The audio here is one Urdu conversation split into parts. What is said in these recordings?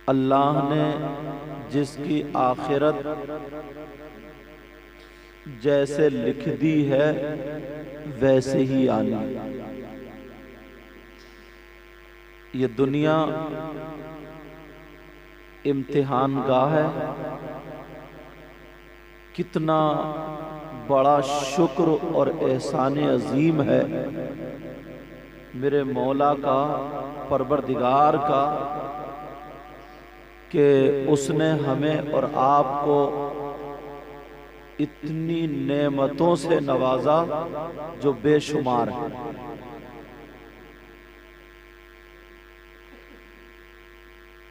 اللہ نے جس کی آخرت جیسے لکھ دی ہے ویسے ہی آنی۔ یہ دنیا امتحان گاہ ہے، کتنا بڑا شکر اور احسان عظیم ہے میرے مولا کا، پروردگار کا، کہ اس نے ہمیں اور آپ کو اتنی نعمتوں سے نوازا جو بے شمار ہیں۔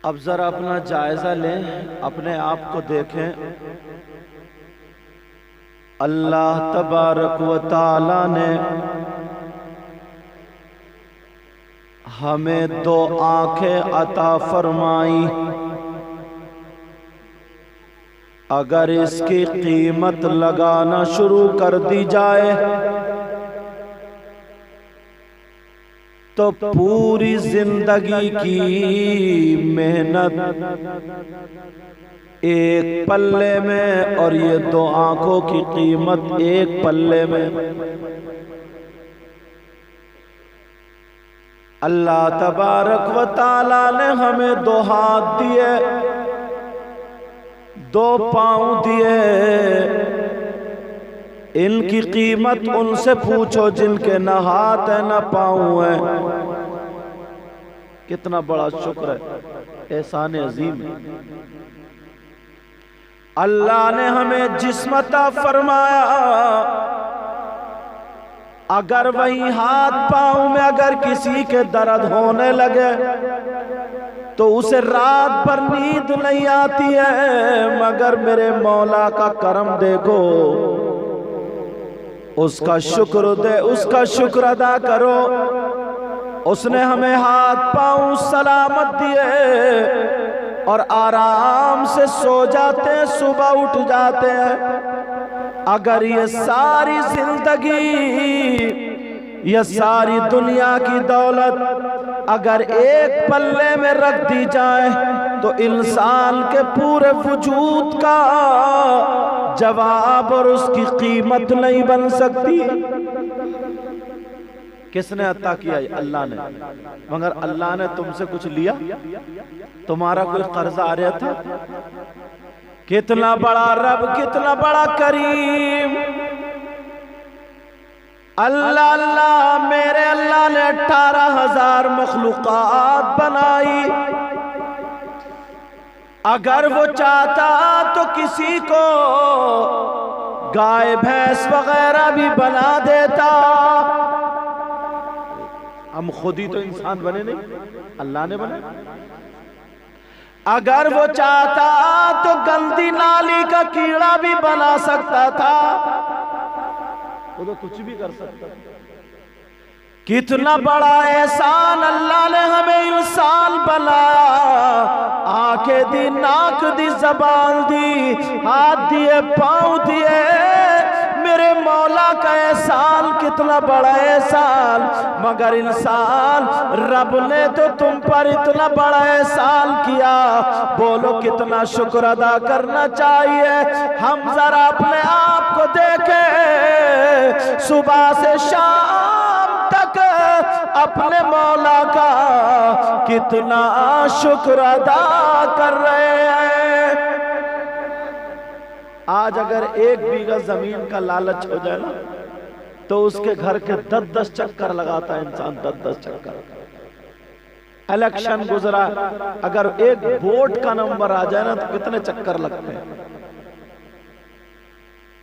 اب ذرا اپنا جائزہ لیں، اپنے آپ کو دیکھیں۔ اللہ تبارک و تعالی نے ہمیں دو آنکھیں عطا فرمائی، اگر اس کی قیمت لگانا شروع کر دی جائے تو پوری زندگی کی محنت ایک پلے میں، اور یہ دو آنکھوں کی قیمت ایک پلے میں۔ اللہ تبارک و تعالی نے ہمیں دو ہاتھ دیے، دو پاؤں دیے، ان کی قیمت ان سے پوچھو جن کے نہ ہاتھ ہے نہ پاؤں ہے۔ کتنا بڑا شکر ہے، احسان عظیم ہے۔ اللہ نے ہمیں جسم عطا فرمایا، اگر وہی ہاتھ پاؤں میں اگر کسی کے درد ہونے لگے تو اسے رات بھر نیند نہیں آتی ہے، مگر میرے مولا کا کرم دیکھو، اس کا شکر دے، اس کا شکر ادا کرو۔ اس نے ہمیں ہاتھ پاؤں سلامت دیے اور آرام سے سو جاتے ہیں، صبح اٹھ جاتے ہیں۔ اگر یہ ساری زندگی، یہ ساری دنیا کی دولت اگر ایک پلے میں رکھ دی جائے تو انسان کے پورے وجود کا جواب اور اس کی قیمت نہیں بن سکتی۔ کس نے عطا کیا؟ اللہ نے۔ مگر اللہ نے تم سے کچھ لیا؟ تمہارا کوئی قرض آ رہا تھا؟ کتنا بڑا رب، کتنا بڑا کریم۔ اللہ اللہ، میرے اللہ نے 18,000 مخلوقات بنائی، اگر وہ چاہتا تو کسی کو گائے بھینس وغیرہ بھی بنا دیتا۔ ہم خود ہی تو انسان بنے نہیں، اللہ نے بنا۔ اگر وہ چاہتا تو گندی نالی کا کیڑا بھی بنا سکتا تھا، وہ تو کچھ بھی کر سکتا تھا۔ کتنا بڑا احسان، اللہ نے ہمیں انسان بنایا، آنکھیں دی، ناک دی، زبان دی، ہاتھ دیے، پاؤں دیے۔ میرے مولا کا احسان کتنا بڑا احسان، مگر انسان، رب نے تو تم پر اتنا بڑا احسان کیا، بولو کتنا شکر ادا کرنا چاہیے۔ ہم ذرا اپنے آپ کو دیکھیں، صبح سے شام تک اپنے مولا کا کتنا شکر ادا کر رہے ہیں۔ آج اگر 1 بیگھہ زمین کا لالچ ہو جائے نا تو اس کے گھر کے 10 چکر لگاتا ہے انسان، 10 چکر۔ الیکشن گزرا، اگر ایک ووٹ کا نمبر آ جائے نا تو کتنے چکر لگتے ہیں۔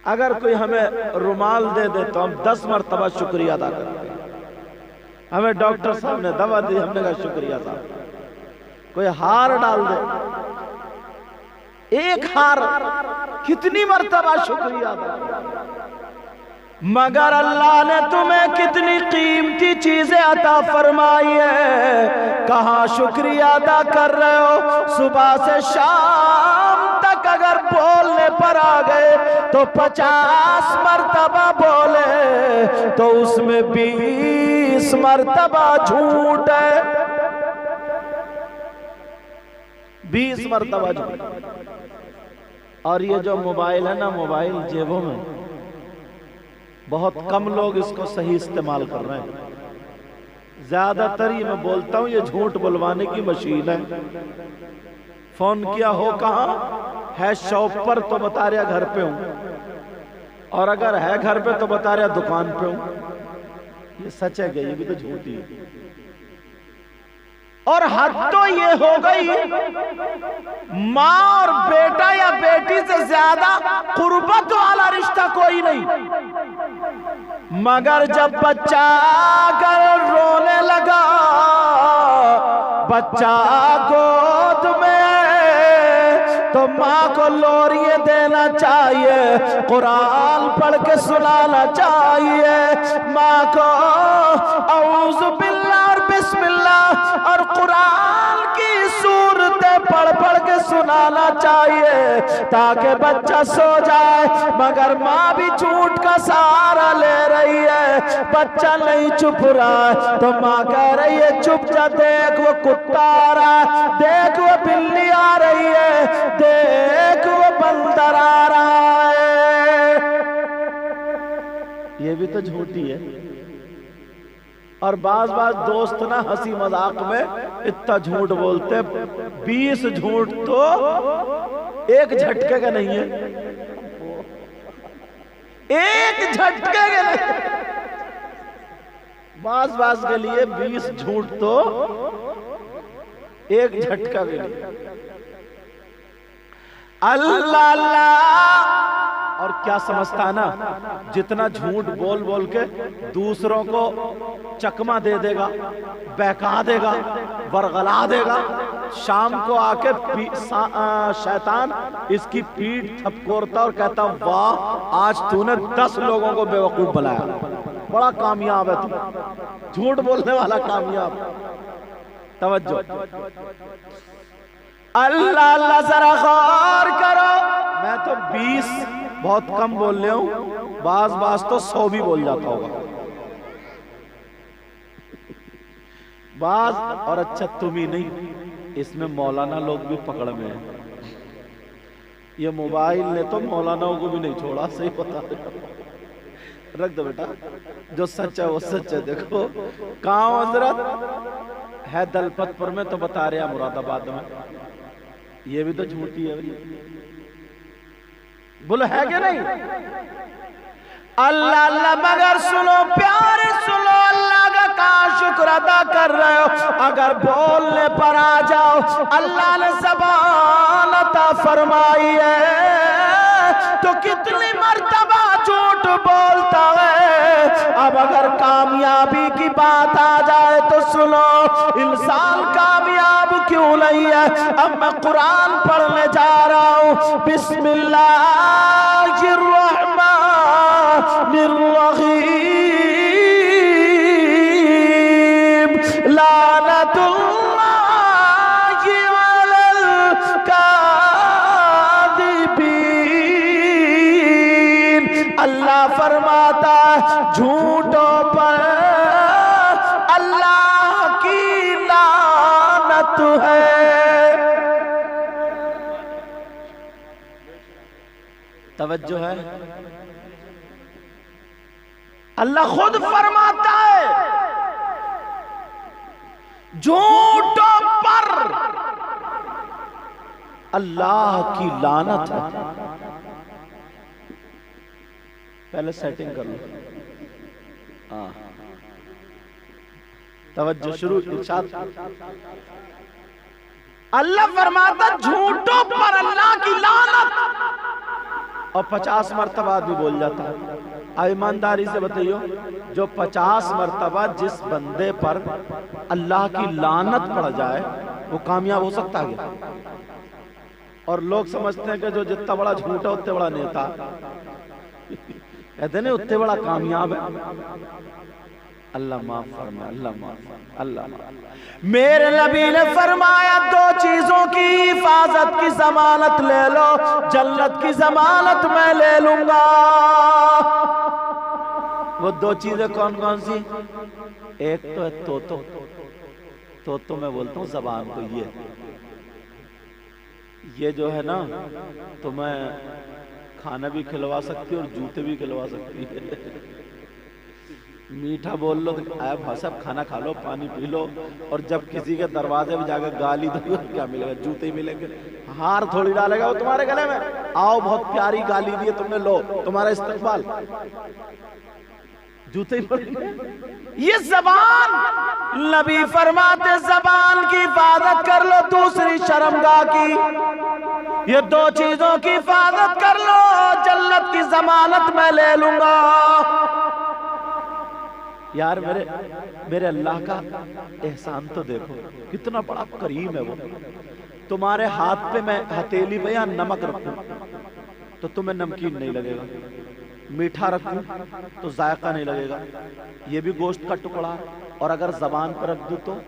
اگر کوئی ہمیں رومال دے دے تو ہم 10 مرتبہ شکریہ ادا کرتے ہیں۔ ہمیں ڈاکٹر صاحب نے دوا دی، ہم نے کہا شکریہ صاحب۔ کوئی ہار ڈال دے، ایک ہار، کتنی مرتبہ شکریہ ادا کرتے ہیں۔ مگر اللہ نے تمہیں کتنی قیمتی چیزیں عطا فرمائی ہے، کہاں شکریہ ادا کر رہے ہو؟ صبح سے شام تک اگر بولنے پر آ گئے تو 50 مرتبہ بولے تو اس میں 20 مرتبہ جھوٹ ہے۔ 20 مرتبہ جھوٹ. اور یہ جو موبائل ہے نا، موبائل جیبوں میں، بہت کم لوگ اس کو صحیح استعمال کر رہے ہیں. زیادہ تر یہ میں بولتا ہوں یہ جھوٹ بلوانے کی مشین ہے. فون کیا ہو کہاں ہے؟ شاپ پر تو بتا رہا گھر پہ ہوں، اور اگر ہے گھر پہ تو بتا رہا دکان پہ ہوں. یہ سچ ہے کہ یہ بھی تو جھوٹی ہے. اور حد تو یہ ہو گئی، ماں اور بیٹا یا بیٹی سے زیادہ قربت والا رشتہ کوئی نہیں. مگر جب بچہ اگر رونے لگا، بچہ گود میں، تو ماں کو لوریے دینا چاہیے، قرآن پڑھ کے سنانا چاہیے. ماں کو اعوذ باللہ اور بسم اللہ اور قرآن کی سورتیں پڑھ پڑھ کے سنانا چاہیے تاکہ بچہ سو جائے. مگر ماں بھی جھوٹ کا سہارا لے رہی ہے، بچہ نہیں چپ رہا ہے تو ماں کہہ رہی ہے چپ جا، دیکھ وہ کتا آ رہا ہے، دیکھ وہ بلی آ رہی ہے، دیکھ وہ بندر آ رہا ہے. یہ بھی تو جھوٹی ہے. اور بعض دوست نا ہنسی مذاق میں اتنا جھوٹ بولتے، 20 جھوٹ تو ایک جھٹکے کا نہیں ہے. ایک جھٹکے کے نہیں، بعض کے لیے 20 جھوٹ تو ایک جھٹکا کے لیے. اللہ اللہ. اور کیا سمجھتا نا، جتنا جھوٹ بول بول کے دوسروں کو چکما دے دے گا، بہکا دے گا، ورغلا دے گا، شام کو آ کے شیطان اس کی پیٹھ تھپکورتا اور کہتا واہ آج تو نے 10 لوگوں کو بے وقوف بنایا، بڑا کامیاب ہے تو، جھوٹ بولنے والا کامیاب. توجہ، اللہ اللہ ذرا غور کرو. میں تو 20 بہت کم بول رہے ہوں، بعض تو 100 بھی بول جاتا ہوگا بعض. اور اچھا تم ہی نہیں، اس میں مولانا لوگ بھی پکڑ میں ہیں. یہ موبائل نے تو مولاناؤں کو بھی نہیں چھوڑا. صحیح بتا رکھ دو بیٹا، جو سچ ہے وہ سچ ہے. دیکھو کہاں حضرت ہے دلپت پر میں تو بتا رہا مراد آباد میں. یہ بھی تو جھوٹی ہے بولو، ہے کہ نہیں؟ اللہ اللہ. مگر سنو پیارے سنو، اللہ کا شکر ادا کر رہے ہو. اگر بولنے پر آ جاؤ، اللہ نے زبان عطا فرمائی ہے تو کتنی مرتبہ جھوٹ بولتا ہے. اب اگر کامیابی کی بات آ جائے تو سنو، انسان کامیاب کیوں نہیں ہے؟ اب میں قرآن پڑھنے جا رہا ہوں. بسم اللہ الرحمن الرحیم. لعنت اللہ علی الکاذبین. اللہ فرماتا ہے جھوٹوں پر اللہ کی لعنت ہے. توجہ ہے، اللہ خود فرماتا ہے جھوٹوں پر اللہ کی لعنت ہے. پہلے سیٹنگ کر لو. توجہ، شروع ارشاد. اللہ فرماتا جھوٹوں پر اللہ کی لعنت، اور 50 مرتبہ آدمی بول جاتا ہے. ایمانداری سے بتائیو، جو 50 مرتبہ جس بندے پر اللہ کی لعنت پڑ جائے وہ کامیاب ہو سکتا ہے؟ اور لوگ سمجھتے ہیں کہ جو جتنا بڑا جھوٹا اتنے بڑا نیتا، کہتے ہیں اتنے بڑا کامیاب ہے. اللہ معاف فرمائے، اللہ معاف، اللہ معاف. میرے نبی نے فرمایا 2 چیزوں کی حفاظت کی ضمانت لے لو، جنت کی ضمانت میں لے لوں گا. وہ 2 چیزیں کون کون سی؟ ایک تو ہے توتو. توتو میں بولتا ہوں زبان کو، یہ یہ جو ہے نا تمہیں کھانا بھی کھلوا سکتی ہے اور جوتے بھی کھلوا سکتی ہے. میٹھا بول لو تو آیا بھائی صاحب کھانا کھا لو پانی پی لو, اور جب کسی کے دروازے میں جا کے گالی دو کیا ملے گا؟ جوتے ہی ملیں گے. ہار تھوڑی ڈالے گا وہ تمہارے گلے میں. آؤ بہت پیاری گالی دی تم نے, لو تمہارا استقبال, جوتے ہی پڑیں گے. یہ زبان نبی فرماتے زبان کی حفاظت کر لو, دوسری شرمگاہ کی. یہ دو چیزوں کی حفاظت کر لو, جنت کی ضمانت میں لے لوں گا. یار میرے اللہ کا احسان تو دیکھو, کتنا بڑا کریم ہے وہ. تمہارے ہاتھ پہ میں ہتھیلی پہ یا نمک رکھوں تو تمہیں نمکین نہیں لگے گا, میٹھا رکھوں تو ذائقہ نہیں لگے گا. یہ بھی گوشت کا ٹکڑا, اور اگر زبان پر رکھ دوں تو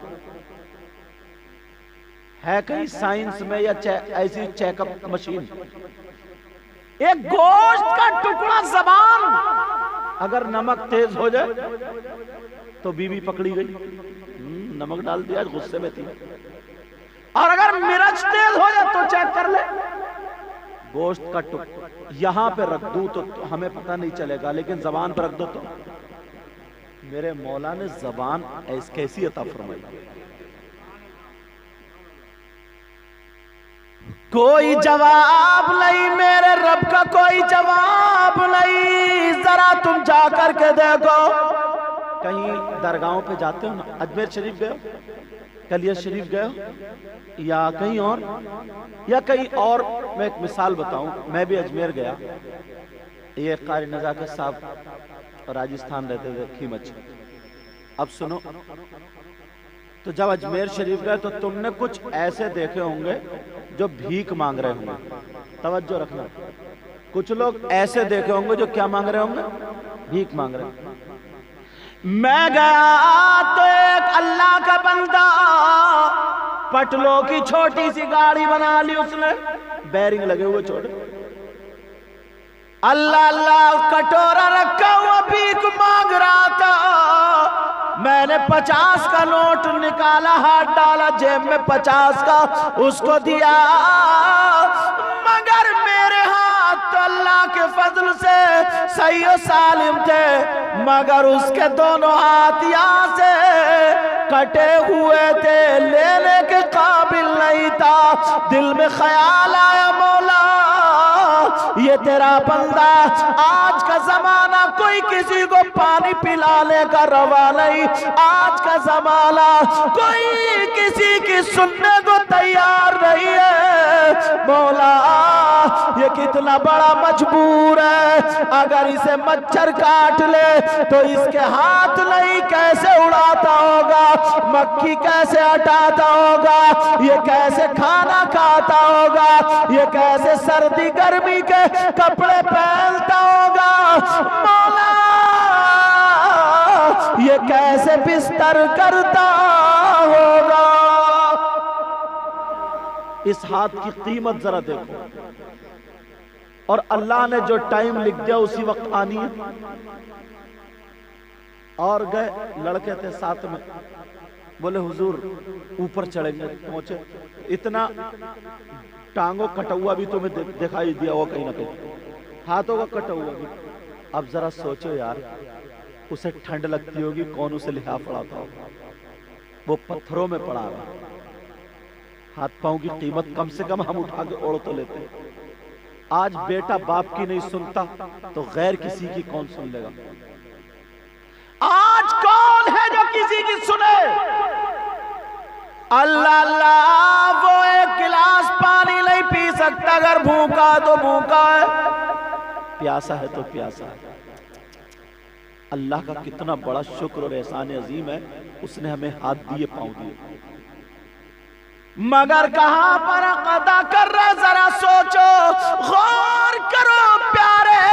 ہے کہیں سائنس میں یا ایسی چیک اپ مشین, ایک گوشت کا ٹکڑا زبان اگر نمک تیز ہو جائے تو بیوی پکڑی گئی, نمک ڈال دیا غصے میں تھی. اور اگر مرچ تیز ہو جائے تو چیک کر لے, گوشت کا ٹکڑا یہاں پہ رکھ دوں تو ہمیں پتہ نہیں چلے گا, لیکن زبان پہ رکھ دو تو. میرے مولا نے زبان کیسی عطا فرمائی. کوئی جواب نہیں میرے رب کا, کوئی جواب نہیں. ذرا تم جا کر کے دیکھو, کہیں درگاہوں پہ جاتے ہو نا, اجمیر شریف گئے ہو, کلیہ شریف گئے ہو, یا کہیں اور, یا کہیں اور. میں ایک مثال بتاؤں, میں بھی اجمیر گیا. یہ قاری نزاکت صاحب راجستھان رہتے تھے, کھیمچ. اب سنو, تو جب اجمیر شریف گئے تو تم نے کچھ ایسے دیکھے ہوں گے جو بھیک مانگ رہے ہوں گے. توجہ رکھنا, کچھ لوگ ایسے دیکھے ہوں گے جو کیا مانگ رہے ہوں گے؟ بھیک مانگ رہے ہیں. میں گیا تو ایک اللہ کا بندہ, پٹلوں کی چھوٹی سی گاڑی بنا لی اس نے, بیرنگ لگے ہوئے چھوٹے, اللہ اللہ کٹورا رکھا ہوا بھیک مانگ رہا تھا. میں نے 50 کا نوٹ نکالا, ہاتھ ڈالا جیب میں 50 کا, اس کو دیا. مگر میرے ہاتھ تو اللہ کے فضل سے صحیح و سالم تھے, مگر اس کے دونوں ہاتھ یہاں سے کٹے ہوئے تھے, لینے کے قابل نہیں تھا. دل میں خیال آیا, مولا یہ تیرا بندہ, آج کا زمانہ کوئی کسی کو پانی پلانے کا روا نہیں. آج کا زمانہ کوئی کسی کی سننے کو تیار نہیں ہے. مولا یہ کتنا بڑا مجبور ہے, اگر اسے مچھر کاٹ لے تو اس کے ہاتھ نہیں کیسے اڑاتا ہوگا, مکھی کیسے ہٹاتا ہوگا, یہ کیسے کھانا کھاتا ہوگا, یہ کیسے سردی گرمی کے کپڑے پہنتا ہوگا. مولا یہ کیسے بستر کرتا ہوگا. اس ہاتھ کی قیمت ذرا دیکھو, اور اللہ نے جو ٹائم لکھ دیا اسی وقت آنی ہے. اور گئے, لڑکے تھے ساتھ میں, بولے حضور اوپر چڑھیں گے. پہنچے, اتنا ٹانگوں کٹا ہوا بھی تمہیں دکھائی دیا وہ کہیں نہ کہیں, ہاتھوں کا کٹا ہوا بھی. اب ذرا سوچو یار, اسے ٹھنڈ لگتی ہوگی, کون اسے لحاف پڑاتا ہوگا, وہ پتھروں میں پڑا رہا. ہاتھ پاؤں کی قیمت کم سے کم ہم اٹھا کے اوڑھ تو لیتے. آج بیٹا باپ کی نہیں سنتا تو غیر کسی کی کون سن لے گا؟ آج کون ہے جو کسی کی سنے؟ اللہ اللہ, وہ ایک گلاس پانی نہیں پی سکتا, اگر بھوکا تو بھوکا ہے, پیاسا ہے تو پیاسا ہے. اللہ کا کتنا بڑا شکر اور احسان عظیم ہے, اس نے ہمیں ہاتھ دیے, پاؤں دیے, مگر کہاں پر قضا کر رہے, ذرا سوچو, غور کرو پیارے,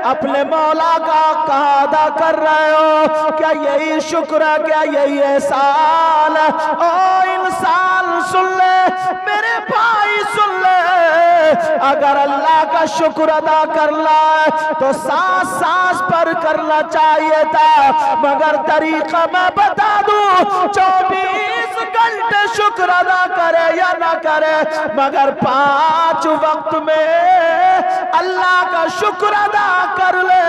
اپنے مولا کا کہاں ادا کر رہے ہو؟ کیا یہی شکر ہے, کیا یہی احسان ہے؟ او انسان سن لے, میرے بھائی سن لے, اگر اللہ کا شکر ادا کرنا ہے تو سانس سانس پر کرنا چاہیے تھا, مگر طریقہ میں بتا دوں, 24 گھنٹے گھنٹے شکر ادا کرے یا نہ کرے، مگر 5 وقت میں اللہ کا شکر ادا کر لے۔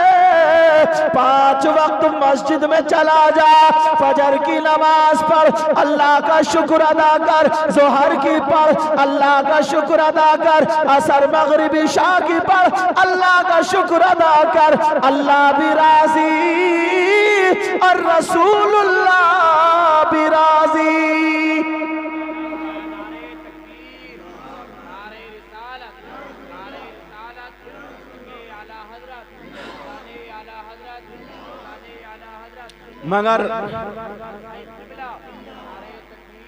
5 وقت مسجد میں چلا جا، فجر کی نماز پڑھ، اللہ کا شکر ادا کر، ظہر کی پڑھ، اللہ کا شکر ادا کر، عصر مغرب عشاء کی پڑھ، اللہ کا شکر ادا کر، اللہ بھی راضی اور رسول اللہ بھی راضی۔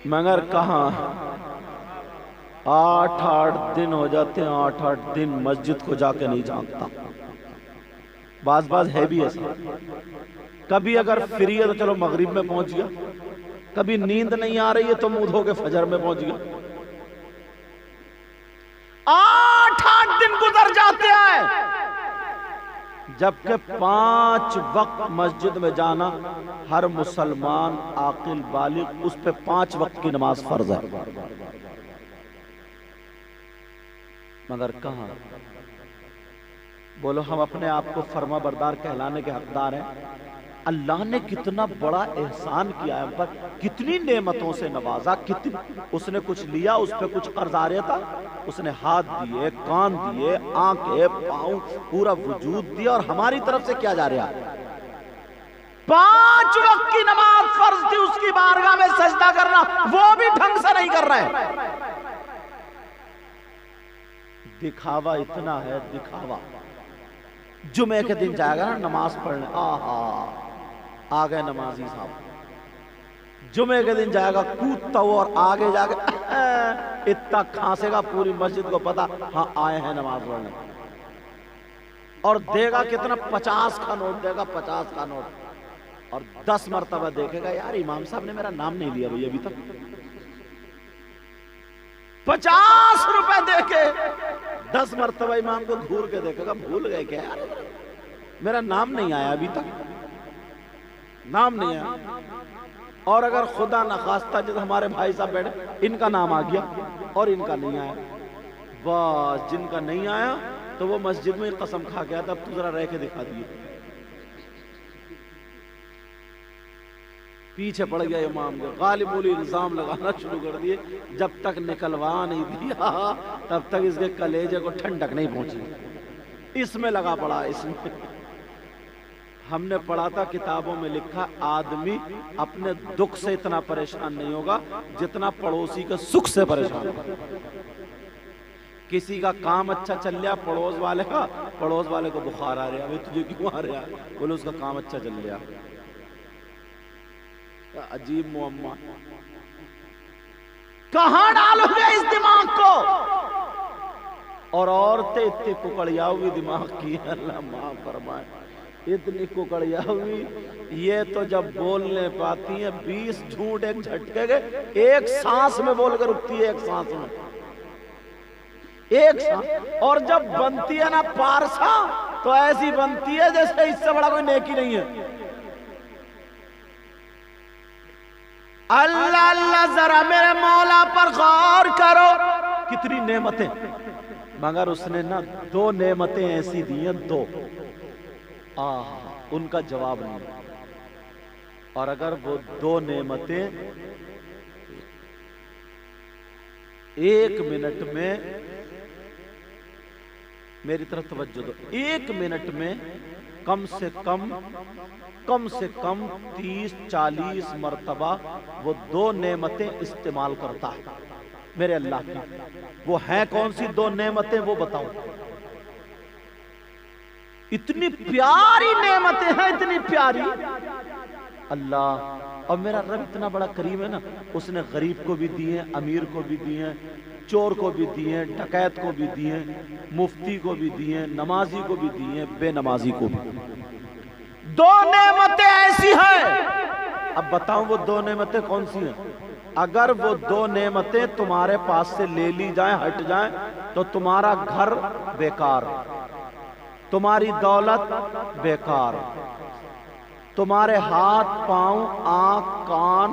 مگر کہاں 8 دن ہو جاتے ہیں، 8 دن مسجد کو جا کے نہیں جھانکتا۔ بعض ہے بھی ایسا، کبھی اگر فری ہے تو چلو مغرب میں پہنچ گیا، کبھی نیند نہیں آ رہی ہے تو منہ دھو کے فجر میں پہنچ گیا۔ 8 دن گزر جاتے ہیں، جبکہ 5 وقت مسجد میں جانا ہر مسلمان عاقل بالغ اس پہ 5 وقت کی نماز فرض ہے، مگر کہاں؟ بولو ہم اپنے آپ کو فرما بردار کہلانے کے حقدار ہیں؟ اللہ نے کتنا بڑا احسان کیا ہے ہم پر، کتنی نعمتوں سے نوازا، اس نے کچھ لیا، اس پہ کچھ قرض آ رہا تھا، اس نے ہاتھ دیے، کان دیے، آنکھیں، پاؤں، پورا وجود دیا، اور ہماری طرف سے کیا جا رہا ہے؟ 5 وقت کی نماز فرض تھی، اس کی بارگاہ میں سجدہ کرنا وہ بھی ڈھنگ سے نہیں کر رہے۔ دکھاوا اتنا ہے، دکھاوا۔ جمعے کے دن جائے گا نا نماز پڑھنے، آ گئے نمازی صاحب، جمعے کے دن جائے گا کودتا ہوا اور آگے جا کے اتنا کھانسے گا، پوری مسجد کو پتا ہاں آئے ہیں نماز پڑھنے، اور دے گا کتنا؟ 50 کا نوٹ دے گا، 50 کا نوٹ، اور 10 مرتبہ دیکھے گا یار امام صاحب نے میرا نام نہیں لیا بھئی ابھی تک۔ 50 روپے دے کے 10 مرتبہ امام کو گھور کے دیکھے گا، بھول گئے کیا یار میرا نام نہیں آیا ابھی تک، نام نہیں آیا۔ اور اگر خدا نخواستہ جیسے ہمارے بھائی صاحب بیٹھے، ان کا نام آ گیا اور ان کا نہیں آیا، بس جن کا نہیں آیا تو وہ مسجد میں قسم کھا گیا تھا، اب تو ذرا رہ کے دکھا دیے، پیچھے پڑ گیا امام کو، غالب مولی الزام لگانا شروع کر دیے، جب تک نکلوا نہیں دیا تب تک اس کے کلیجے کو ٹھنڈک نہیں پہنچی، اس میں لگا پڑا۔ اس میں ہم نے پڑھا تھا کتابوں میں لکھا، آدمی اپنے دکھ سے اتنا پریشان نہیں ہوگا جتنا پڑوسی کے سکھ سے پریشان ہوگا۔ کسی کا کام اچھا چل رہا پڑوس والے کو بخار آ رہا ہے، تجھے کیوں آ رہا ہے؟ بولے اس کا کام اچھا چل رہا۔ عجیب معمہ، کہاں ڈالو گے اس دماغ کو؟ اور عورتیں اتنی ککڑیا ہوئی دماغ کی، اللہ معاف فرمائے، اتنی ککڑیا ہوئی، یہ تو جب بولنے پاتی ہیں 20 جھوٹ ایک جھٹکے گئے، ایک سانس میں بول کر رکتی ہے، ایک سانس میں، ایک سانس۔ اور جب بنتی ہے نا پارسا تو ایسی بنتی ہے جیسے اس سے بڑا کوئی نیکی نہیں ہے۔ اللہ اللہ ذرا میرے مولا پر غور کرو، کتنی نعمتیں، مگر اس نے نا 2 نعمتیں ایسی دی ہیں، 2 ان کا جواب نہیں۔ اور اگر وہ 2 نعمتیں 1 منٹ میں، میری طرف توجہ دو، 1 منٹ میں کم سے کم 30-40 مرتبہ وہ 2 نعمتیں استعمال کرتا ہے میرے اللہ کی۔ وہ ہیں کون سی 2 نعمتیں وہ بتاؤ؟ اتنی پیاری نعمتیں ہیں، اتنی پیاری اللہ۔ اور میرا رب اتنا بڑا کریم ہے نا، اس نے غریب کو بھی دی ہیں، امیر کو بھی دی ہیں، چور کو بھی دی ہیں، ڈکیت کو بھی دی ہیں، مفتی کو بھی دی ہیں، نمازی کو بھی دی ہیں، بے نمازی کو بھی۔ 2 نعمتیں ایسی ہیں، اب بتاؤں وہ 2 نعمتیں کون سی ہیں؟ اگر وہ 2 نعمتیں تمہارے پاس سے لے لی جائیں، ہٹ جائیں، تو تمہارا گھر بیکار، تمہاری دولت بیکار، تمہارے ہاتھ پاؤں آنکھ کان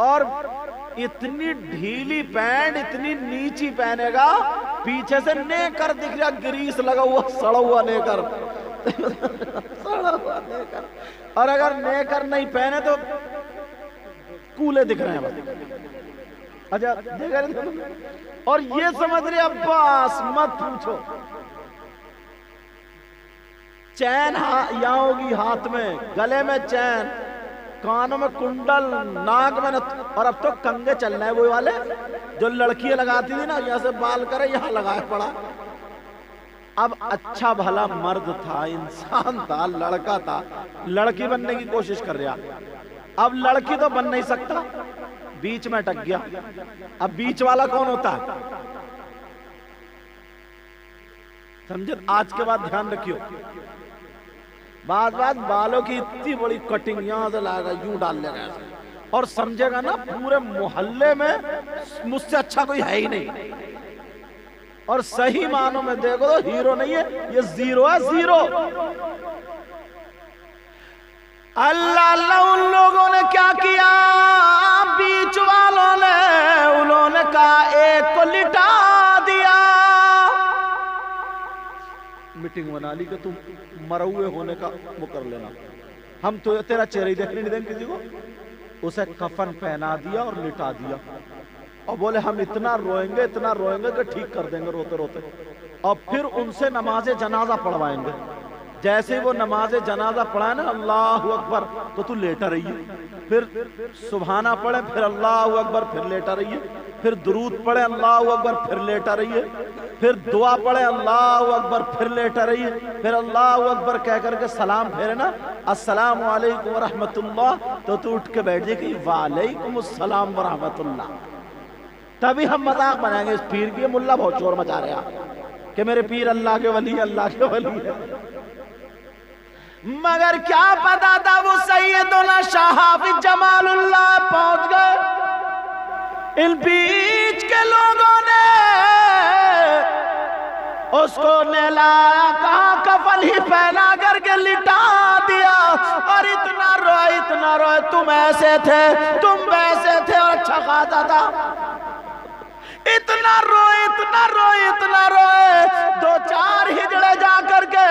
اور اتنی ڈھیلی پینٹ اتنی نیچی پہنے گا پیچھے سے نیکر دکھ رہا گریس لگا ہوا سڑا ہوا نیکر سڑا ہوا نیکر اور اگر نیکر نہیں پہنے تو کولے دکھ رہے ہیں بس اچھا دیکھ رہے اور یہ سمجھ رہے عباس مت پوچھو چین یہاں ہوگی ہاتھ میں گلے میں چین کانوں میں کنڈل ناک میں اور اب تو کنگے چلنا ہے وہ والے جو لڑکیاں لگاتی تھی نا یہاں سے بال کرے یہاں لگائے پڑا اب اچھا بھلا مرد تھا انسان تھا لڑکا تھا لڑکی بننے کی کوشش کر رہا اب لڑکی تو بن نہیں سکتا بیچ میں اٹک گیا اب بیچ والا کون ہوتا ہے سمجھے آج کے بعد دھیان رکھیو بعد بالوں کی اتنی بڑی کٹنگ یہاں سے لائے گا یوں ڈال لے گا اور سمجھے گا نا پورے محلے میں مجھ سے اچھا کوئی ہے ہی نہیں اور صحیح معنوں میں دیکھو تو ہیرو نہیں ہے یہ زیرو ہے زیرو اللہ اللہ ان لوگوں نے کیا کیا بیچ والوں نے انہوں نے کہا ایک کو لٹا دیا میٹنگ بنا لی کہ تم مروے ہونے کا مکر لینا ہم تو تیرا چہرہ ہی دیکھنے نہیں دیں کسی کو اسے کفن پہنا دیا اور لٹا دیا اور بولے ہم اتنا روئیں گے کہ ٹھیک کر دیں گے روتے روتے اور پھر ان سے نماز جنازہ پڑھوائیں گے جیسے وہ نماز جنازہ پڑھائے نا اللہ اکبر تو لیٹا رہیے پھر سبحانہ پڑھے پھر اللہ اکبر پھر لیٹا رہیے پھر درود پڑھے اللہ اکبر پھر لیٹا رہیے پھر دعا پڑھے اللہ اکبر پھر لیٹا رہیے پھر اللہ اکبر کہہ کر کے سلام پھیرے نا السلام علیکم ورحمت اللہ تو اٹھ کے بیٹھ جائے کہ وعلیکم السلام ورحمت اللہ تبھی ہم مذاق بنائیں گے اس پیر کی ملا بہت شور مچا رہے ہیں کہ میرے پیر اللہ کے ولی ہے مگر کیا پتا تھا وہ سیدنا شاہ حافظ جمال اللہ پہنچ گئے ان بیچ کے لوگوں نے اس کو نہلایا کہاں کفن ہی پہنا کر کے لٹا دیا اور اتنا روئے تم ایسے تھے تم ویسے تھے اور اچھا خاصا تھا اتنا روئے دو چار ہجڑے جا کر کے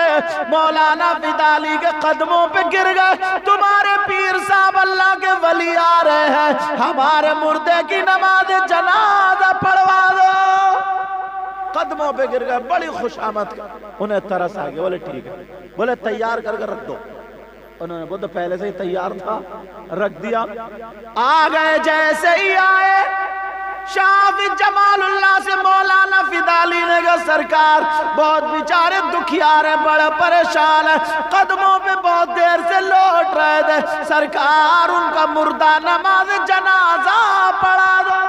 مولانا فدالی کے قدموں پہ گر گئے تمہارے پیر صاحب اللہ کے ولی آ رہے ہیں ہمارے مردے کی نماز جنازہ پڑھوا دو قدموں پہ گر گئے بڑی خوش آمد انہیں ترس آ گیا بولے ٹھیک ہے بولے تیار کر کے رکھ دو انہوں نے بولے پہلے سے ہی تیار تھا رکھ دیا آ گئے جیسے ہی آئے شاہ حافظ جمال اللہ سے مولانا فدالی نے کہا سرکار بہت بیچارے دکھیار ہیں بڑے پریشان ہیں قدموں پہ بہت دیر سے لوٹ رہے تھے سرکار ان کا مردہ نماز جنازہ پڑھا دو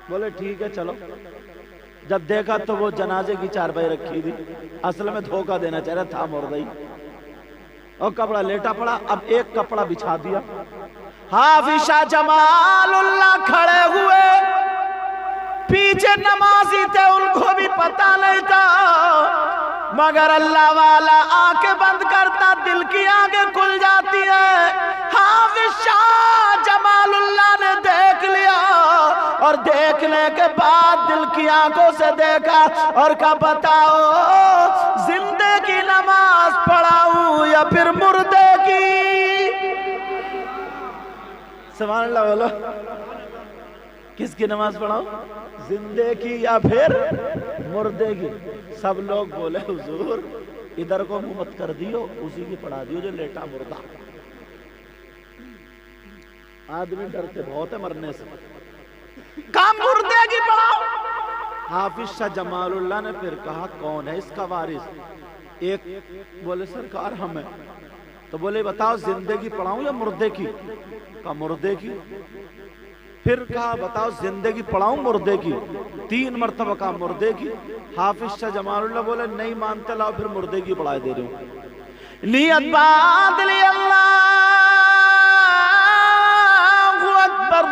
بولے ٹھیک ہے چلو جب دیکھا تو وہ جنازے کی چارپائی رکھی تھی اصل میں دھوکہ دینا چاہ رہا تھا مردہ ہی اور کپڑا لیٹا پڑا اب ایک کپڑا بچھا دیا حافظ شاہ جمال اللہ کھڑے ہوئے پیچھے نمازی تھے ان کو بھی پتہ نہیں تھا مگر اللہ والا آنکھیں بند کرتا دل کی آنکھیں کھل جاتی ہیں حافظ شاہ جمال اللہ نے دیکھ لیا اور دیکھنے کے بعد دل کی آنکھوں سے دیکھا اور کہا بتاؤ زندے کی نماز پڑھاؤں یا پھر مردے کی سبحان اللہ بولو کس کی نماز پڑھاؤں زندے کی یا پھر مردے کی سب لوگ بولے حضور ادھر کو مت کر دیو اسی کی پڑھا دیو جو لیٹا مردہ آدمی ڈرتے بہت ہے مرنے سے کہا مردے کی پڑھاؤ حافظ شاہ جمال اللہ نے پھر کہا کون ہے اس کا وارث ایک بولے سرکار ہم ہیں تو بولے بتاؤ زندگی پڑھاؤں یا مردے کی کہا مردے کی پھر کہا بتاؤ زندگی پڑھاؤں مردے کی 3 مرتبہ کہا مردے کی حافظ شاہ جمال اللہ بولے نہیں مانتے لاؤ پھر مردے کی پڑھائے دے رہے ہوں نیت بات لی اللہ اکبر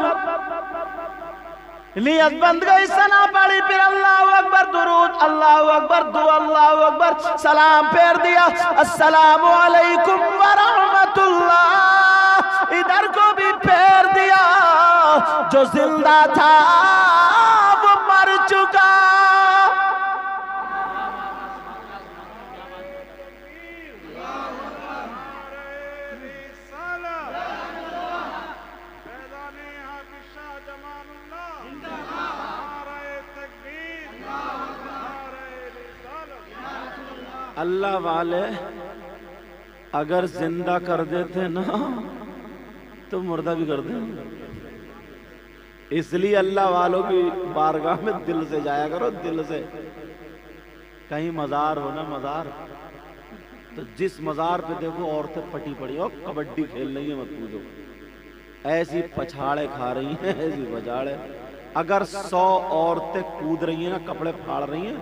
نیت بند گئی سنا پڑی پھر اللہ اکبر درود اللہ اکبر دعا اللہ اکبر سلام پھیر دیا السلام علیکم ورحمت اللہ ادھر کو بھی پھیر دیا، جو زندہ تھا وہ مر چکا۔ اللہ والے اگر زندہ کر دیتے نا تو مردہ بھی کر دیں۔ اس لیے اللہ والوں کی بارگاہ میں دل سے جایا کرو، دل سے۔ کہیں مزار ہو نا، مزار، تو جس مزار پہ دیکھو عورتیں پٹی پڑی ہو، کبڈی کھیل رہی ہیں، مت پوچھو، ایسی پچھاڑے کھا رہی ہیں، ایسی پچھاڑے۔ اگر 100 عورتیں کود رہی ہیں نا، کپڑے پھاڑ رہی ہیں،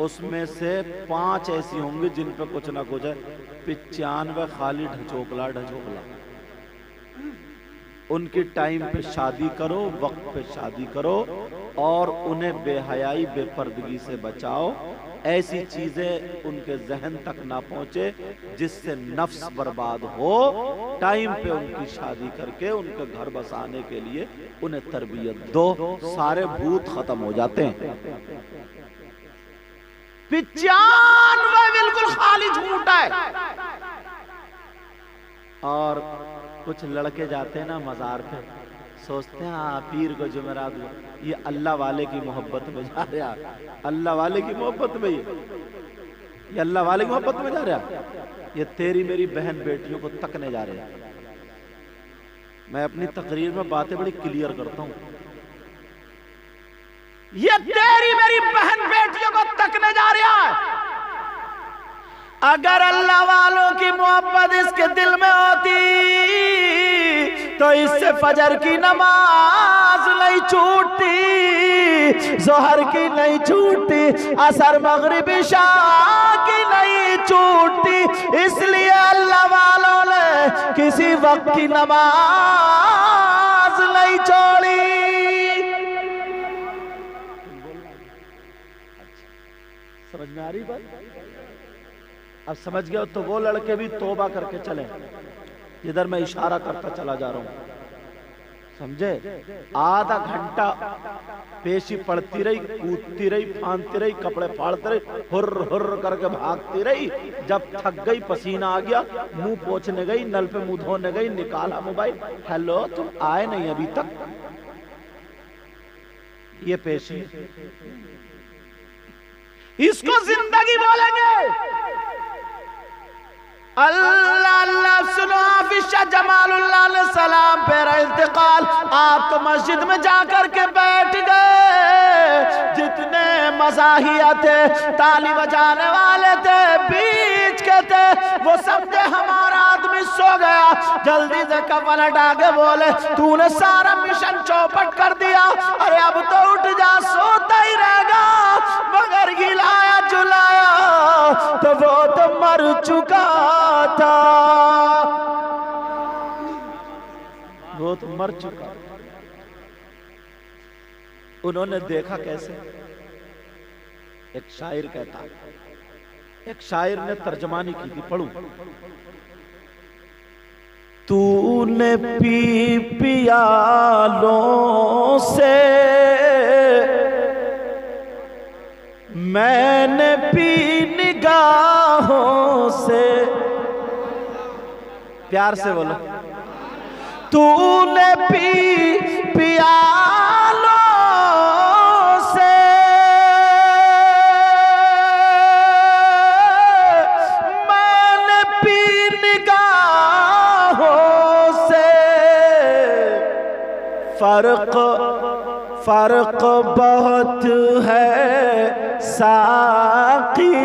اس میں سے 5 ایسی ہوں گی جن پہ کچھ نہ کچھ ہے، 95 خالی ڈھچوکلا ڈھچوکلا۔ ان کی ٹائم پہ شادی کرو، وقت پہ شادی کرو، اور انہیں بے حیائی بے پردگی سے بچاؤ۔ ایسی چیزیں ان کے ذہن تک نہ پہنچے جس سے نفس برباد ہو۔ ٹائم پہ ان کی شادی کر کے ان کے گھر بسانے کے لیے انہیں تربیت دو، سارے بھوت ختم ہو جاتے ہیں۔ 95 بالکل خالی جھوٹ ہے۔ اور کچھ لڑکے جاتے ہیں نا مزار پہ، سوچتے ہیں پیر کو جمعرات، یہ اللہ والے کی محبت میں جا رہا، اللہ والے کی محبت میں، یہ اللہ والے کی محبت میں جا رہا، یہ تیری میری بہن بیٹیوں کو تکنے جا رہا۔ میں اپنی تقریر میں باتیں بڑی کلیئر کرتا ہوں، یہ تیری میری بہن بیٹیوں کو تکنے جا رہا ہے۔ اگر اللہ والوں کی محبت اس کے دل میں ہوتی تو اس سے فجر کی نماز نہیں چھوٹتی، ظہر کی نہیں چھوٹتی، عصر مغرب عشاء کی نہیں چھوٹتی۔ اس لیے اللہ والوں نے کسی وقت کی نماز نہیں چھوڑی۔ سمجھ میں آ رہی بات؟ اب سمجھ گئے تو وہ لڑکے بھی توبہ کر کے چلیں، جدھر میں اشارہ کرتا چلا جا رہا ہوں، سمجھے؟ آدھا گھنٹہ پیشی پڑتی رہی، کودتی رہی، پھاندتی رہی، کپڑے پھاڑتی رہی، ہر ہر کر کے بھاگتی رہی، جب تھک گئی، پسینہ آ گیا، منہ پوچھنے گئی، نل پہ منہ دھونے گئی، نکالا موبائل، ہیلو تم آئے نہیں ابھی تک، یہ پیشی۔ اس کو زندگی بولیں گے۔ اللہ اللہ سنو، حافظ شاہ جمال اللہ علیہ السلام پہ انتقال، آپ تو مسجد میں جا کر کے بیٹھ گئے، جتنے مزاحیہ تھے، تالی بجانے والے تھے، بیچ کے تھے، وہ سمجھے ہمارا آدمی سو گیا، جلدی سے کفن ہٹا کے بولے تو نے سارا مشن چوپٹ کر دیا، ارے اب تو اٹھ جا، سوتا ہی رہ گا، مگر گلایا جلایا تو وہ تو مر چکا تھا، وہ تو مر چکا۔ انہوں نے دیکھا کیسے؟ ایک شاعر کہتا، ایک شاعر نے ترجمانی کی تھی، پڑھوں۔ تو نے پی پیالوں سے، میں نے پی نگاہوں سے، پیار سے بولو، تو نے پی پیالوں سے، میں نے پی نگاہوں سے، فرق بہت ہے ساقی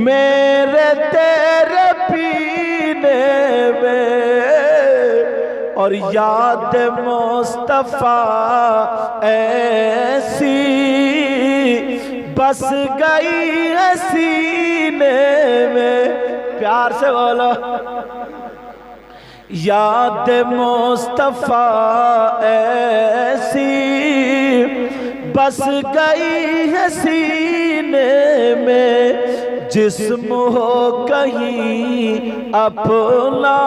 میرے تیرے پینے میں، اور یاد مصطفیٰ ایسی بس گئی ہے سینے میں، پیار سے بولو، یاد مصطفیٰ ایسی بس گئی ہے سینے میں، جسم ہو کہیں اپنا،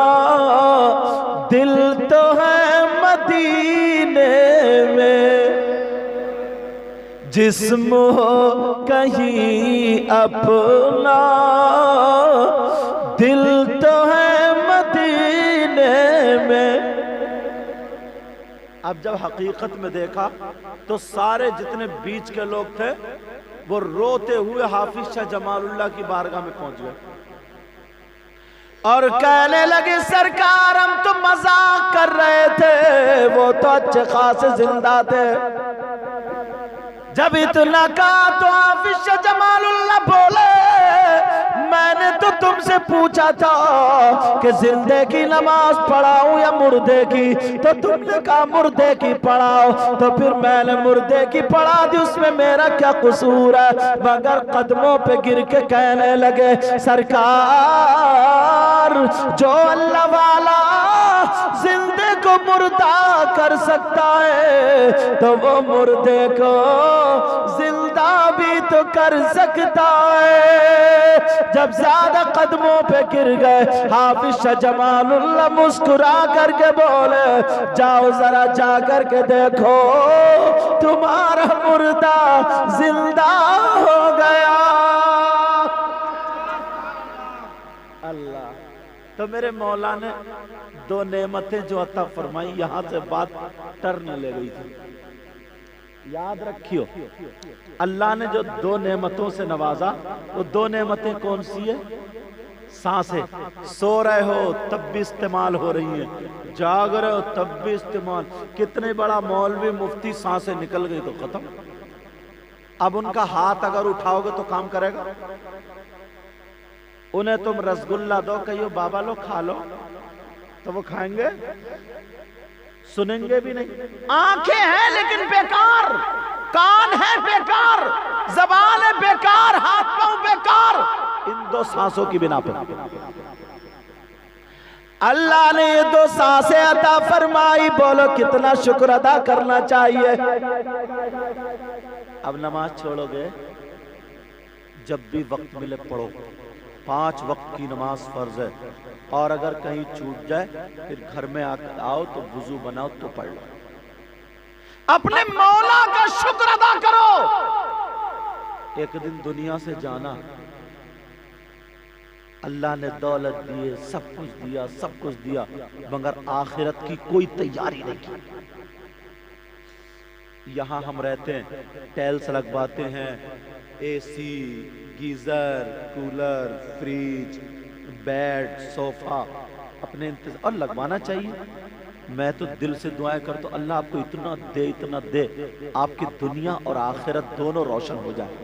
دل تو ہے مدینے میں، جسم ہو کہیں اپنا، دل تو ہے مدینے میں۔ اب جب حقیقت میں دیکھا تو سارے جتنے بیچ کے لوگ تھے وہ روتے ہوئے حافظ شاہ جمال اللہ کی بارگاہ میں پہنچ گئے اور کہنے لگے سرکار ہم تو مذاق کر رہے تھے، وہ تو اچھے خاصے زندہ تھے۔ جب اتنا کہا تو حافظ شاہ جمال اللہ بولے میں نے تو تم سے پوچھا تھا کہ زندے کی نماز پڑھاؤں یا مردے کی، تو تم نے کہا مردے کی پڑھاؤ، تو پھر میں نے مردے کی پڑھا دی، اس میں میرا کیا قصور ہے؟ مگر قدموں پہ گر کے کہنے لگے سرکار جو اللہ والا زندے کو مردہ کر سکتا ہے تو وہ مردے کو زندہ بھی تو کر سکتا ہے۔ جب زیادہ قدموں پہ گر گئے حافظ شاہ جمال اللہ مسکرا کر کے بولے جاؤ ذرا جا کر کے دیکھو تمہارا مردہ زندہ ہو گیا۔ اللہ تو میرے مولا نے دو نعمتیں جو عطا فرمائی، یہاں سے بات ٹرن لے گئی تھی، یاد رکھیو اللہ نے جو دو نعمتوں سے نوازا وہ دو نعمتیں کون سی ہیں؟ سانسیں، سو رہے ہو تب بھی استعمال ہو رہی ہیں، جاگ رہے ہو تب بھی استعمال۔ کتنے بڑا مولوی مفتی سانسیں نکل گئی تو ختم۔ اب ان کا ہاتھ اگر اٹھاؤ گے تو کام کرے گا؟ انہیں تم رسگلہ دو کہیو بابا لو کھا لو تو وہ کھائیں گے؟ سنیں گے بھی نہیں۔ آنکھیں ہیں لیکن بیکار، کان ہے بیکار، زبان ہے بیکار، ہاتھ پاؤں بیکار، ان دو سانسوں کی بنا پر اللہ نے یہ دو سانسیں عطا فرمائی۔ بولو کتنا شکر ادا کرنا چاہیے۔ اب نماز چھوڑو گے جب بھی وقت ملے پڑھو، 5 وقت کی نماز فرض ہے، اور اگر کہیں چھوٹ جائے پھر گھر میں آؤ تو وضو بناؤ تو پڑھ لو۔ اپنے مولا کا شکر ادا کرو۔ ایک دن دنیا سے جانا، اللہ نے دولت دیے، سب کچھ دیا مگر آخرت کی کوئی تیاری نہیں کی۔ یہاں ہم رہتے ہیں، ٹیلز لگواتے ہیں، اے سی، گیزر، کولر، فریج، بیڈ، صوفہ اپنے انتظام، اور لگوانا چاہیے۔ میں تو دل سے دعائیں کرتا ہوں اللہ آپ کو اتنا دے آپ کی دنیا اور آخرت دونوں روشن ہو جائے۔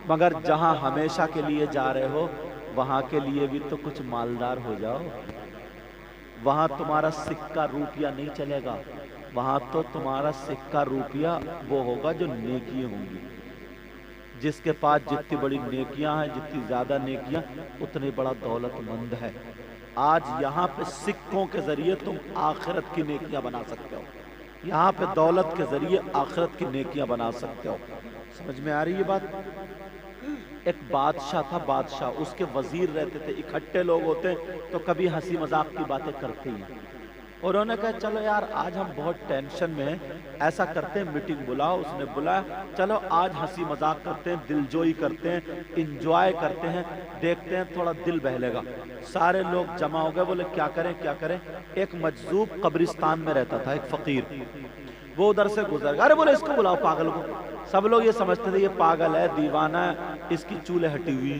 مگر جہاں ہمیشہ کے لیے جا رہے ہو وہاں کے لیے بھی تو کچھ مالدار ہو جاؤ۔ وہاں تمہارا سکہ روپیہ نہیں چلے گا، وہاں تو تمہارا سکہ روپیہ وہ ہوگا جو نیکیاں ہوں گی۔ جس کے پاس جتنی بڑی نیکیاں ہیں، جتنی زیادہ نیکیاں، اتنی بڑا دولت مند ہے۔ آج یہاں پہ سکوں کے ذریعے تم آخرت کی نیکیاں بنا سکتے ہو، یہاں پہ دولت کے ذریعے آخرت کی نیکیاں بنا سکتے ہو۔ سمجھ میں آ رہی ہے بات؟ ایک بادشاہ تھا، بادشاہ، اس کے وزیر رہتے تھے، اکٹھے لوگ ہوتے تو کبھی ہنسی مذاق کی باتیں کرتے ہیں۔ اور انہوں نے کہا چلو یار آج ہم بہت ٹینشن میں ہیں، ایسا کرتے ہیں میٹنگ بلاؤ۔ اس نے بلایا، چلو آج ہنسی مذاق کرتے ہیں، دل جوئی کرتے ہیں، انجوائے کرتے ہیں، دیکھتے ہیں تھوڑا دل بہلے گا۔ سارے لوگ جمع ہو گئے، بولے کیا کریں؟ ایک مجذوب قبرستان میں رہتا تھا، ایک فقیر، وہ ادھر سے گزر گیا۔ ارے بولے اس کو بلاؤ، پاگل کو۔ سب لوگ یہ سمجھتے تھے یہ پاگل ہے، دیوانہ ہے، اس کی چولے ہٹی ہوئی،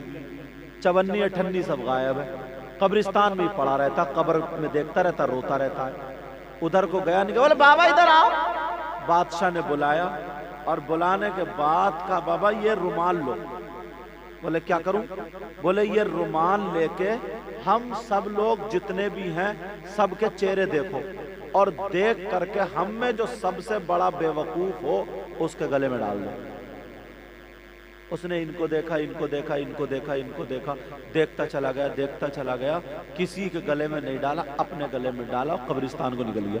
چونی اٹھنی سب غائب ہے، قبرستان میں ہی پڑا رہتا، قبر میں دیکھتا رہتا، روتا رہتا ہے۔ ادھر کو گیا نہیں، بولے بابا ادھر آؤ۔ بادشاہ نے بلایا، اور بلانے کے بعد کہا بابا یہ رومال لو۔ بولے کیا کروں؟ بولے یہ رومال لے کے ہم سب لوگ جتنے بھی ہیں سب کے چہرے دیکھو، اور دیکھ کر کے ہم میں جو سب سے بڑا بے وقوف ہو اس کے گلے میں ڈال دو۔ اس نے ان کو دیکھا، دیکھتا چلا گیا، کسی کے گلے میں نہیں ڈالا، اپنے گلے میں ڈالا، قبرستان کو نکل گیا۔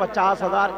50,000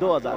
2000,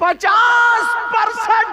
50%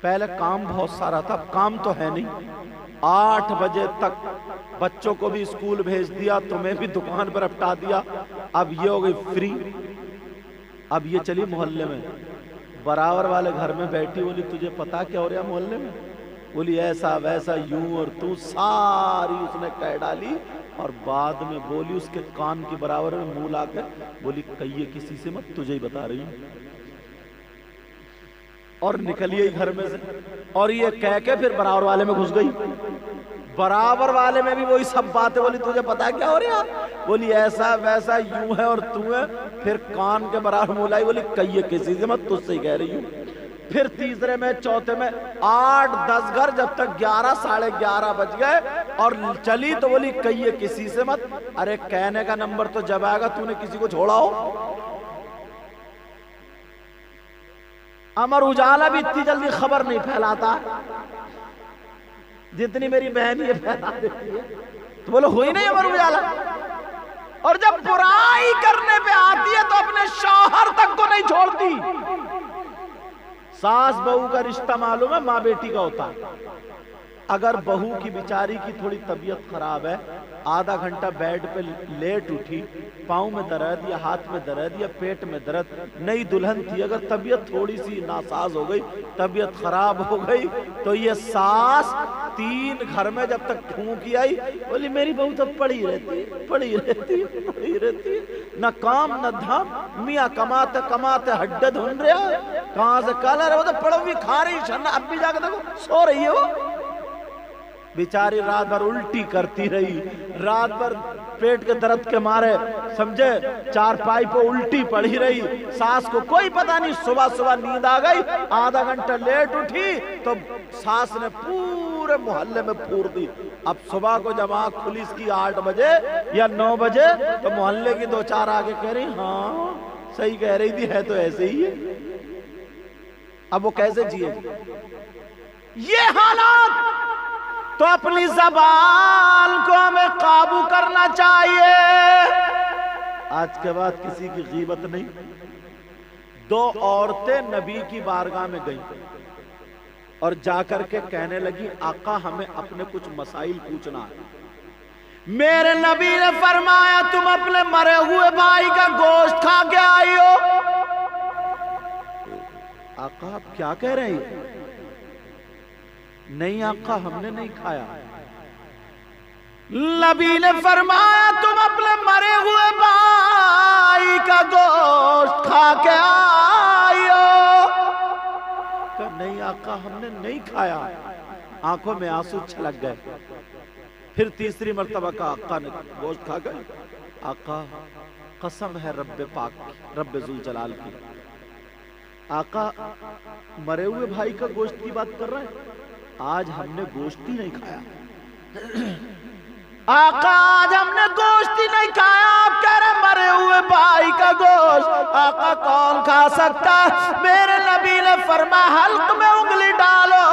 پہلے کام بہت سارا تھا، اب کام تو ہے نہیں۔ 8 بجے تک بچوں کو بھی اسکول بھیج دیا، تمہیں بھی دکان پر اپٹا دیا، اب یہ ہو گئی فری۔ اب یہ چلی محلے میں، برابر والے گھر میں بیٹھی، بولی تجھے پتا کیا ہو رہا محلے میں؟ بولی ایسا ویسا یوں اور تو، ساری اس نے کہہ ڈالی، اور بعد میں بولی اس کے کان کی برابر میں منہ لا کے بولی کہیے کسی سے مت، تجھے ہی بتا رہی ہوں، اور نکلیے گھر میں سے۔ اور یہ کہہ کے پھر برابر والے میں گھس گئی، برابر والے میں بھی وہی سب باتیں، بولی تجھے پتا کیا ہو رہا؟ بولی ایسا ویسا یوں ہے اور تو ہے، پھر کان کے برابر منہ لائی، بولی کہیے کسی سے مت، تجھ سے ہی کہہ رہی ہوں۔ پھر تیسرے میں، چوتھے میں، 8-10 گھر، جب تک 11 ساڑھے 11 بج گئے اور چلی تو بولی کہیے کسی سے مت۔ ارے کہنے کا نمبر تو جب آئے گا تو نے کسی کو چھوڑا ہو؟ امر اجالا بھی اتنی جلدی خبر نہیں پھیلاتا جتنی میری بہن یہ پھیلا دیتی ہے، تو بولو ہوئی نہیں امر اجالا؟ اور جب برائی کرنے پہ آتی ہے تو اپنے شوہر تک کو نہیں چھوڑتی۔ ساس بہو کا رشتہ معلوم ہے ماں بیٹی کا ہوتا ہے۔ اگر بہو کی بیچاری کی تھوڑی طبیعت خراب ہے، آدھا گھنٹہ بیڈ پہ لیٹ اٹھی، پاؤں میں درد یا ہاتھ میں درد یا پیٹ میں درد، نئی دلہن تھی، اگر طبیعت تھوڑی سی ناساز ہو گئی، طبیعت خراب ہو گئی، تو یہ ساس 3 گھر میں جب تک پھونکی آئی، بولی میری بہو تو پڑی رہتی نہ کام نہ دھام، میاں کماتے کماتے ہڈے دھن رہا، کہاں سے کالر ہے، وہ تو پڑو بھی کھا رہی شن، اب بھی جا کے دیکھو سو رہی ہے وہ بیچاری، رات بھر الٹی کرتی رہی، رات بھر پیٹ کے درد کے مارے سمجھے چارپائی پہ الٹی پڑی رہی، ساس کو کوئی پتہ نہیں، صبح نیند آ گئی، آدھا گھنٹہ لیٹ اٹھی تو ساس نے پورے محلے میں پھور دی۔ اب صبح کو جب آنکھ کھلی اس کی 8 بجے یا 9 بجے تو محلے کی 2-4 آگے کہہ رہی ہاں صحیح کہہ رہی تھی، ہے تو ایسے ہی ہے۔ اب وہ کیسے جیے؟ یہ حالات تو اپنی زبان کو ہمیں قابو کرنا چاہیے۔ آج کے بعد کسی کی غیبت نہیں۔ 2 عورتیں نبی کی بارگاہ میں گئیں اور جا کر کے کہنے لگی آقا ہمیں اپنے کچھ مسائل پوچھنا ہے۔ میرے نبی نے فرمایا تم اپنے مرے ہوئے بھائی کا گوشت کھا کے آئی ہو؟ آقا آپ کیا کہہ رہے ہیں؟ نہیں آقا ہم نے نہیں کھایا۔ نبی نے فرمایا تم اپنے مرے ہوئے بھائی کا گوشت کھا کے آئی ہو؟ کہ نہیں آقا ہم نے نہیں کھایا۔ آنکھوں میں آنسو چھلک گئے۔ پھر تیسری مرتبہ کا آقا نے گوشت کھا گئے؟ آقا قسم ہے رب پاک رب ذوالجلال کی، آقا مرے ہوئے بھائی کا گوشت کی بات کر رہے ہیں، آج ہم نے گوشت ہی نہیں کھایا۔ آقا آج ہم نے گوشت ہی نہیں کھایا، آپ کہہ رہے مرے ہوئے بھائی کا گوشت آقا کون کھا سکتا؟ میرے نبی نے فرمایا حلق میں انگلی ڈالو،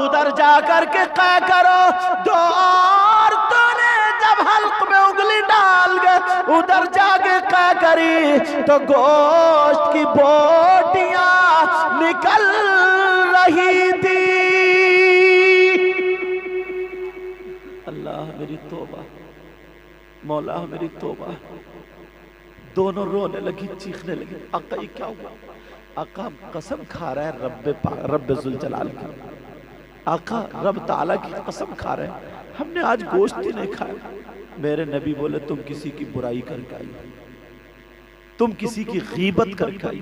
ادھر جا کر کے قے کرو۔ 2 عورتوں نے جب حلق میں انگلی ڈال گئے ادھر جا کے قے کری تو گوشت کی بوٹیاں نکل رہی تھی۔ اللہ میری توبہ، مولا میری توبہ۔ دونوں رونے لگی، چیخنے لگی، آقا یہ کیا ہوا؟ آقا قسم کھا رہا ہے رب ذوالجلال کی، آقا رب تعالیٰ کی قسم کھا رہے ہیں ہم نے آج گوشت ہی نہیں کھایا۔ میرے نبی بولے تم کسی کی برائی کر کے آئی، تم کسی کی غیبت کر کے آئی،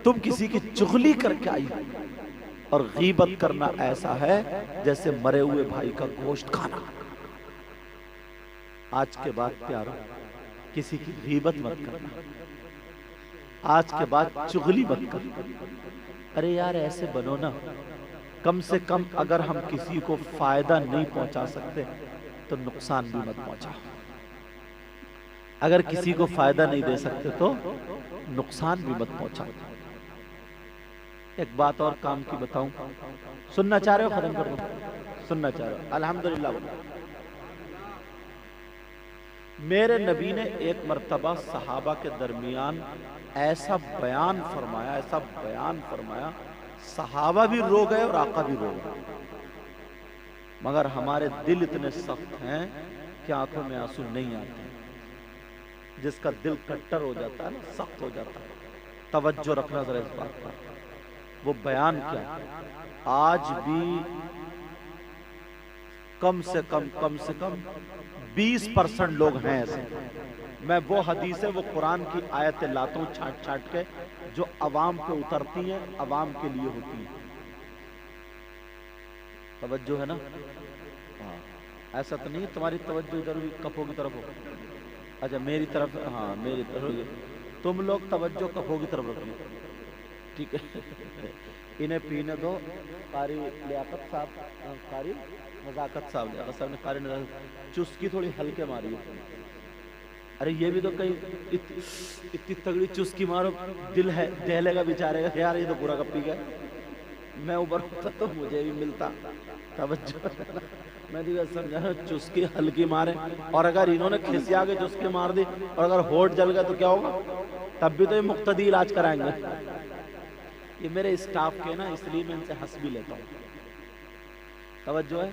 تم کسی کی چغلی کر کے آئی، اور غیبت کرنا ایسا ہے جیسے مرے ہوئے بھائی کا گوشت کھانا۔ آج کے بعد پیارو کسی کی غیبت مت کرنا، آج کے بعد چغلی مت کرنا۔ ارے یار ایسے بنو نا، کم سے کم اگر ہم کسی کو فائدہ نہیں پہنچا سکتے تو نقصان بھی مت پہنچا۔ اگر کسی کو فائدہ نہیں دے سکتے تو نقصان بھی مت پہنچا۔ ایک بات اور کام کی بتاؤں، سننا چاہ رہے ہو؟ ختم کر دو، سننا چاہ رہے ہو؟ الحمدللہ۔ میرے نبی نے ایک مرتبہ صحابہ کے درمیان ایسا بیان فرمایا صحابہ بھی رو گئے اور آقا بھی رو گئے، مگر ہمارے دل اتنے سخت ہیں کہ آنکھوں میں آنسو نہیں آتے۔ جس کا دل کٹر ہو جاتا ہے نا، سخت ہو جاتا ہے، توجہ رکھنا ذرا اس بات پر۔ وہ بیان کیا، آج بھی کم سے کم 20% لوگ ہیں ایسے۔ میں وہ حدیث ہے، وہ قرآن کی آیت لاتا ہوں چھانٹ چھانٹ کے، جو عوام پہ اترتی ہیں، عوام کے لیے ہوتی ہیں۔ توجہ ہے نا؟ ہاں، ایسا تو نہیں تمہاری توجہ ادھر بھی کفوں کی طرف ہو، اچھا میری طرف، ہاں میری طرف، تم لوگ توجہ کفوں کی طرف رکھو، ٹھیک ہے؟ انہیں پینے دو۔ قاری لیاقت صاحب، قاری نزاکت صاحب، لیاقت صاحب نے قاری نزاکت چسکی تھوڑی ہلکے ماری ہے۔ ارے یہ بھی تو کہیں اتنی تگڑی چسکی مارو دل ہے دہلے کا بیچارے گا، یار یہ تو پورا کپی گیا، میں اوپر ہوتا تو مجھے بھی ملتا۔ توجہ، میں تو سمجھا چسکی ہلکی مارے، اور اگر انہوں نے کھسیا کے چسکی مار دی اور اگر ہونٹ جل گیا تو کیا ہوگا؟ تب بھی تو یہ مقتدی علاج کرائیں گے۔ یہ میرے اسٹاف کے نا، اس لیے میں ان سے ہنس بھی لیتا ہوں۔ توجہ ہے؟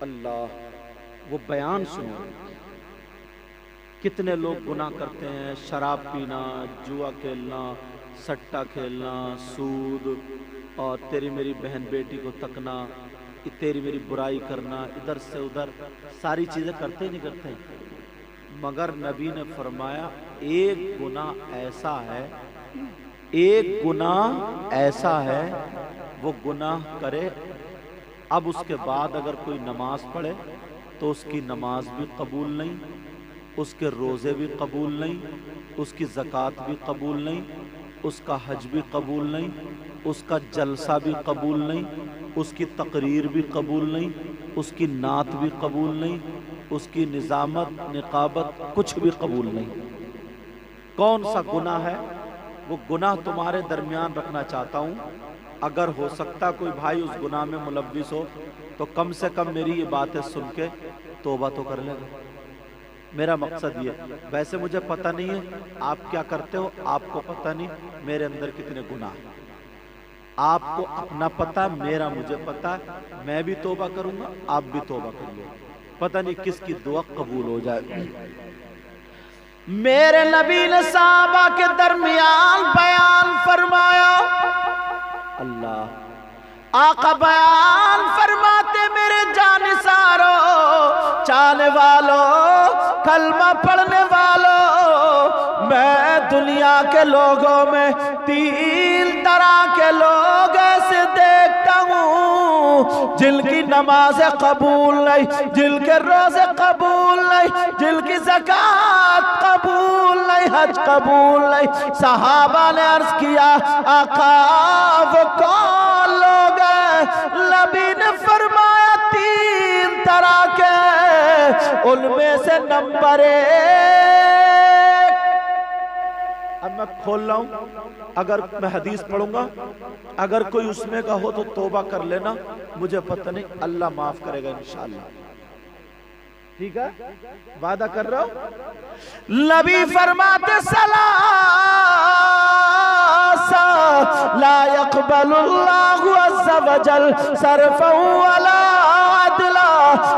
اللہ، وہ بیان سنو، کتنے لوگ گناہ کرتے ہیں، شراب پینا، جوا کھیلنا، سٹا کھیلنا، سود، اور تیری میری بہن بیٹی کو تکنا، تیری میری برائی کرنا، ادھر سے ادھر ساری چیزیں کرتے ہی نہیں کرتے، مگر نبی نے فرمایا ایک گناہ ایسا ہے وہ گناہ کرے، اب اس کے بعد اگر کوئی نماز پڑھے تو اس کی نماز بھی قبول نہیں، اس کے روزے بھی قبول نہیں، اس کی زکوٰۃ بھی قبول نہیں، اس کا حج بھی قبول نہیں، اس کا جلسہ بھی قبول نہیں، اس کی تقریر بھی قبول نہیں، اس کی نعت بھی قبول نہیں، اس کی نظامت نقابت کچھ بھی قبول نہیں۔ کون سا گناہ ہے؟ وہ گناہ تمہارے درمیان رکھنا چاہتا ہوں، اگر ہو سکتا کوئی بھائی اس گناہ میں ملوث ہو تو کم سے کم میری یہ باتیں سن کے توبہ تو کر لے گا۔ میرا مقصد یہ، ویسے مجھے پتہ نہیں ہے آپ کیا کرتے ہو، آپ کو پتہ نہیں میرے اندر کتنے گناہ ہیں، آپ کو اپنا پتہ، میرا مجھے پتہ، میں بھی توبہ کروں گا، آپ بھی توبہ کریں گے، پتہ نہیں کس کی دعا قبول ہو جائے۔ میرے نبی نے صحابہ کے درمیان بیان فرمایا، اللہ آقا بیان فرماتے، میرے جانثارو، چاہنے والوں، کلمہ پڑھنے والوں، میں دنیا کے لوگوں میں 3 طرح کے لوگ ایسے دیکھتا ہوں جن کی نماز قبول نہیں، جن کے روزے قبول نہیں، جن کی زکوٰۃ قبول نہیں، حج قبول نہیں۔ صحابہ نے عرض کیا آقا وہ کون لوگ ہیں؟ نبی نے فرمایا 3 طرح کے، ان میں سے نمبر 1، اب میں کھول رہا ہوں، اگر میں حدیث پڑھوں گا، اگر کوئی اس میں کا ہو تو توبہ کر لینا، مجھے پتہ نہیں، اللہ معاف کرے گا انشاءاللہ، ٹھیک ہے؟ وعدہ کر رہا ہوں۔ نبی فرماتے لا يقبل اللہ عز وجل صرفا ولا عدلا،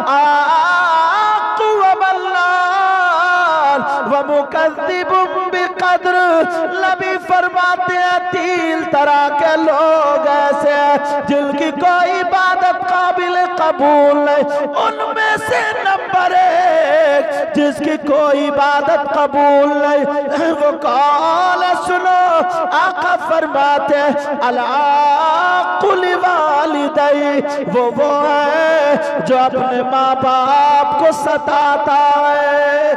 آق وملان ومکذب بقدر۔ نبی فرماتے ہیں 3 طرح کے لوگ ایسے ہیں جن کی کوئی عبادت قابل قبول نہیں، ان میں سے نمبر 1 جس کی کوئی عبادت قبول نہیں، وہ کون ہے؟ سنو، آقا فرماتے ہیں العاق لوالدیہ، وہ ہے جو اپنے ماں باپ کو ستاتا ہے۔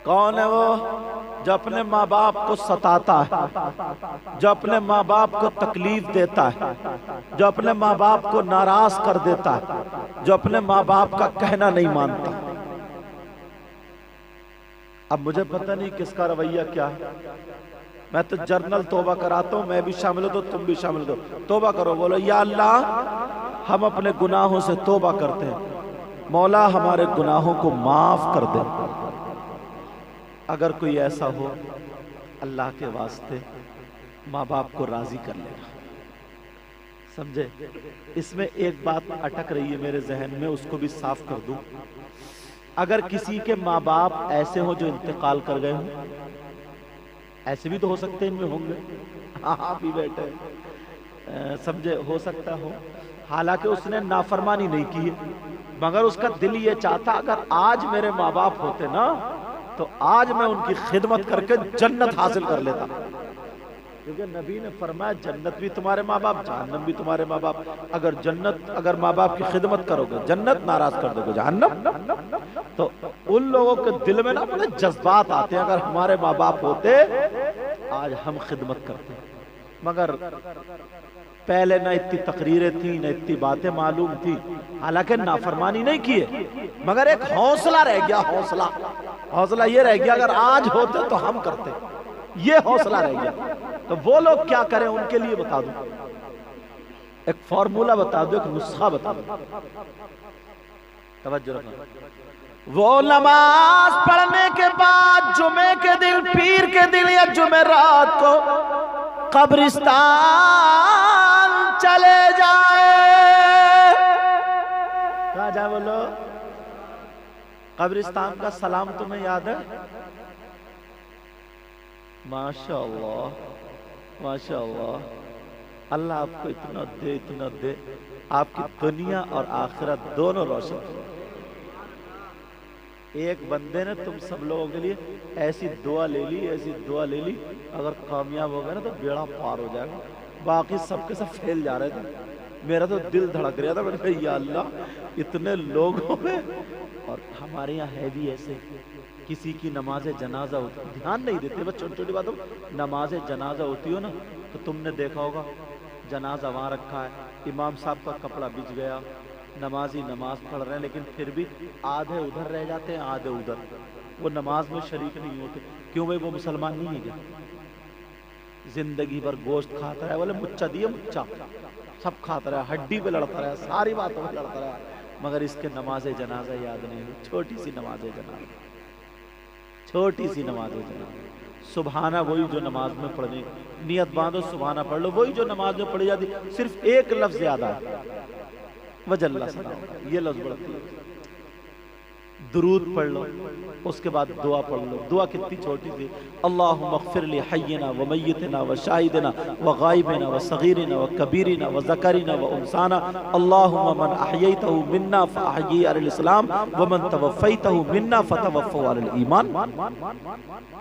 کون ہے وہ؟ جو اپنے ماں باپ کو ستاتا ہے، جو اپنے ماں باپ کو تکلیف دیتا ہے، جو اپنے ماں باپ کو ناراض کر دیتا ہے، جو اپنے ماں باپ کا کہنا نہیں مانتا۔ اب مجھے پتہ نہیں کس کا رویہ کیا ہے، میں تو جرنل توبہ کراتا ہوں، میں بھی شامل ہوں تو تم بھی شامل ہو، توبہ کرو، بولو یا اللہ ہم اپنے گناہوں سے توبہ کرتے ہیں، مولا ہمارے گناہوں کو معاف کر دے۔ اگر کوئی ایسا ہو اللہ کے واسطے ماں باپ کو راضی کر لینا. سمجھے؟ اس میں ایک بات اٹک رہی ہے میرے ذہن میں، اس کو بھی صاف کر دوں. اگر کسی کے ماں باپ ایسے ہوں جو انتقال کر گئے ہوں، ایسے بھی تو ہو سکتے ہیں، ان میں ہوں گے، ہاں بھی بیٹھے، سمجھے، ہو سکتا ہو، حالانکہ اس نے نافرمانی نہیں کی ہے، مگر اس کا دل یہ چاہتا اگر آج میرے ماں باپ ہوتے نا تو آج میں ان کی خدمت کر کے جنت حاصل کر لیتا. کیونکہ نبی نے فرمایا جنت بھی تمہارے ماں باپ، جہنم بھی تمہارے ماں باپ. اگر ماں باپ کی خدمت کرو گے جنت، ناراض کر دو گے جہنم. تو ان لوگوں کے دل میں نا بڑے جذبات آتے ہیں، اگر ہمارے ماں باپ ہوتے آج ہم خدمت کرتے. مگر پہلے نہ اتنی تقریریں تھیں، نہ اتنی باتیں معلوم تھی، حالانکہ نافرمانی نہیں کیے، مگر ایک حوصلہ رہ گیا. حوصلہ یہ رہ گیا اگر آج ہوتے تو ہم کرتے، یہ حوصلہ رہ گیا. تو وہ لوگ کیا کریں ان کے لیے بتا دوں، ایک فارمولا بتا دوں، ایک نسخہ بتا دوں. توجہ رکھنا. وہ نماز پڑھنے کے بعد جمعے کے دن، پیر کے دن یا جمعرات کو قبرستان چلے جائے. کہاں جائے بولو؟ قبرستان کا سلام تمہیں یاد ہے؟ ماشاءاللہ ماشاءاللہ، اللہ آپ کو اتنا دے، آپ کی دنیا اور آخرت دونوں روشن. ایک بندے نے تم سب لوگوں کے لیے ایسی دعا لے لی، اگر کامیاب ہو گئے نا تو بیڑا پار ہو جائے گا. باقی سب کے سب پھیل جا رہے تھے. میرا تو دل دھڑک رہا تھا، میں نے کہا یا اللہ اتنے لوگوں میں. اور ہمارے یہاں ہے بھی ایسے، کسی کی نماز جنازہ ہوتی، دھیان نہیں دیتے بس چھوٹی چھوٹی باتوں. نماز جنازہ ہوتی ہو نا تو تم نے دیکھا ہوگا جنازہ وہاں رکھا ہے، امام صاحب کا کپڑا بچ گیا، نمازی نماز پڑھ رہے ہیں لیکن پھر بھی آدھے ادھر رہ جاتے ہیں، آدھے ادھر، وہ نماز میں شریک نہیں ہوتے. کیوں بھائی؟ وہ مسلمان نہیں ہے کیا؟ زندگی بھر گوشت کھاتا رہا، بولے مچا دیے مچا، سب کھاتا رہا، ہڈی پہ لڑتا رہا، ساری باتوں پہ لڑتا رہا، مگر اس کے نماز جنازہ یاد نہیں ہوئی. چھوٹی سی نماز جنازہ، سبحانہ وہی جو نماز میں پڑھنی، نیت باندھو سبحانہ پڑھ لو، وہی جو نماز میں پڑھی جاتی، صرف ایک لفظ یاد آئے، وجل سلام، یہ لفظ بڑھتی ہے. درود پڑھ لو، اس کے بعد دعا پڑھ لو. دعا کتنی چھوٹی تھی، اللہم اغفر لی حینا و میتنا و شاہدنا و غائبنا و صغیرنا و کبیرنا و ذکرنا و انسانا، اللہم من احییتہ منا فاحیی علی الاسلام ومن توفیتہ منا فتوفو علی الایمان.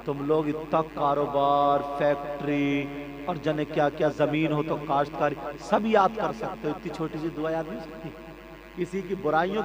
تم لوگ اتنا کاروبار، فیکٹری اور جنے کیا کیا، زمین ہو تو کاشتکاری، سب یاد کر سکتے ہو، اتنی چھوٹی سی دعا یاد نہیں سکتی. کسی کی برائیوں